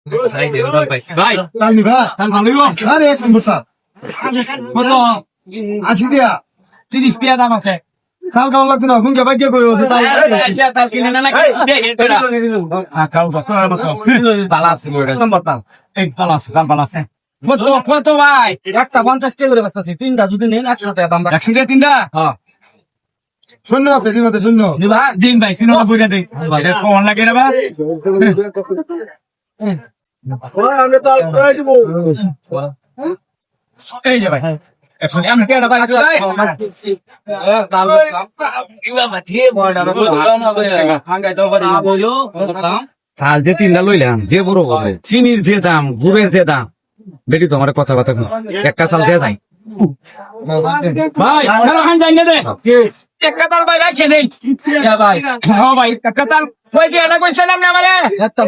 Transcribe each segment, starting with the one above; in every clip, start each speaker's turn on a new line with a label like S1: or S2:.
S1: ভাই তালনি ভাই তাল ভালো আরে এক নম্বর স্যার কত 80 দিয়া 30 টাকা দাম আছে তাল কেমন লাগছে না হুঙ্গে ভাগ্য কই আছে তাল কিনে না নাকি খাও তাল আছে নম্বর তাল এক তাল আছে দাম ভালো আছে কত কত ভাই একটা 50 টাকা করে বস্তাছি তিনটা যদি নেন 100 টাকা দাম 100 টাকা তিনটা হ্যাঁ শূন্য ফেরি মতে শূন্য ভাই দিন ভাই সিনেমা বইটা দেই এটা ফোন লাগে না ভাই আমরা তাল করে দিব এই যে ভাই একচুয়ালি আমরা কেডা ভাই তাল ইবা দিয়ে বড় হাঙ্গাই দাও পারি বইলো চাল যে তিনটা লইলাম যে বড় হবে চিনির যে দাম গুড়ের যে দাম বেটি তোমার কথা কথা একটা চাল দিয়ে যাই ভাই হান যাই না দে একটা তাল ভাই রাখে দেই ভাই হ্যাঁ ভাই একটা তাল কই যে এটা কইছিলাম না আমারে একটা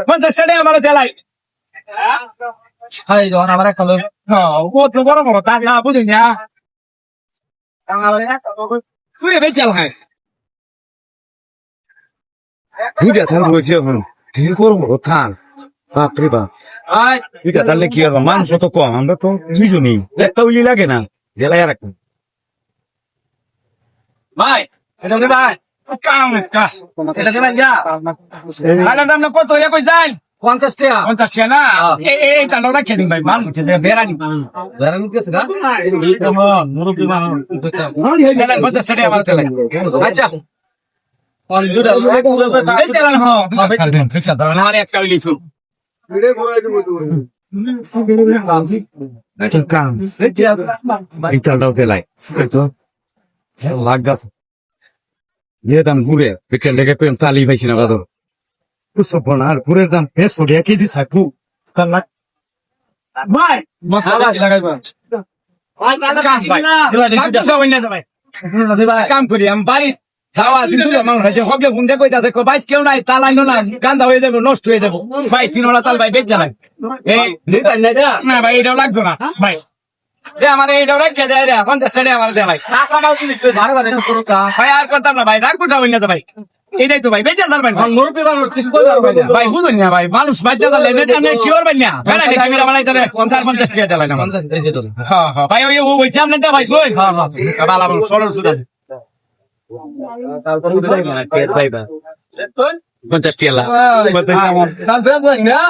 S1: 50 টাকা আমারে দেলাই হাই জন আমারে কল হ্যাঁ কত বড় বড় তাল না বুঝিস না আমারে তুই বেচাল হয় দুইটা থাল হইছে এখন ঠিক করব থাল বাপ রে বাপ আই দুইটা থালে কি হবে মানুষ তো কম আমরা তো দুইজনই একটা উলি লাগে না জেলায় আর একটা ভাই এটা রে ভাই কাম কা এটা দেবেন যা খালার দাম না কত হইয়া কই যান 50 টাকা 50 টাকা না এই তালটা রাখে দিন ভাই মান উঠে বেরানি বেরানি কেছে গা এই কেমন মুরুবি মান 50 টাকা আমার তেলে আচ্ছা কোন দুটা এই তেলা না হ্যাঁ খালবেন ফিক্সা দাও না আর একটা উইলিছু আচ্ছা কাম এই তালটাও তেলাই তো লাগদাস যে দাম ঘুরে বিকেল থেকে পেন তালি পাইছি না বাদর সব আর ঘুরের দাম 150 টাকা কেজি সাইপু কাল লাগ ভাই লাগাইবা কাম করি আমি বাড়ি যাওয়া কিন্তু মানুষ আছে হকলে ফোনতে কইতা দেখো ভাই কেউ নাই তাল আইনো না গান্দা হয়ে যাবো নষ্ট হয়ে যাবো ভাই তিনওয়ালা তাল ভাই বেচ জানাই না ভাই এটাও লাগবে না ভাই আমার এইটাও রাখছে দেয় রে 50 টাকা আমার দেয় ভাই ভাই আর করতাম না ভাই রাগ কোথাও না তো ভাই এটাই তো ভাই বেচা দাঁড়াবেন ভাই বুঝুন না ভাই মানুষ বাচ্চা দাঁড়ালে কি করবেন না ক্যামেরা বানাই তাহলে 50 টাকা দেয় না হ্যাঁ হ্যাঁ ভাই ওই বলছি আপনার ভাই ভালো সরল সুদা 50 টাকা না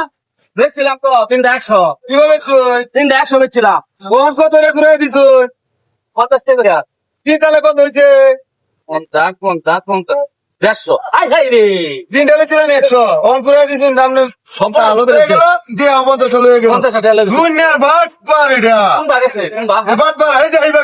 S1: বেচছিলাম তো 300 কিভাবে বেচছিস 300 বেচছিলাম কোন কত রে ঘুরে দিছ 50 টাকা করে কি তাহলে কত হইছে 50 150 আই হাই রে দিনটা বেচছিলেন 100 অন করে দিছেন দাম সব আলো হয়ে গেল দিয়ে 50 টাকা হয়ে গেল 50 টাকা লাগে দুনিয়ার বাট পার এটা কোন বাগেছে কোন বাট পার এই যাইবা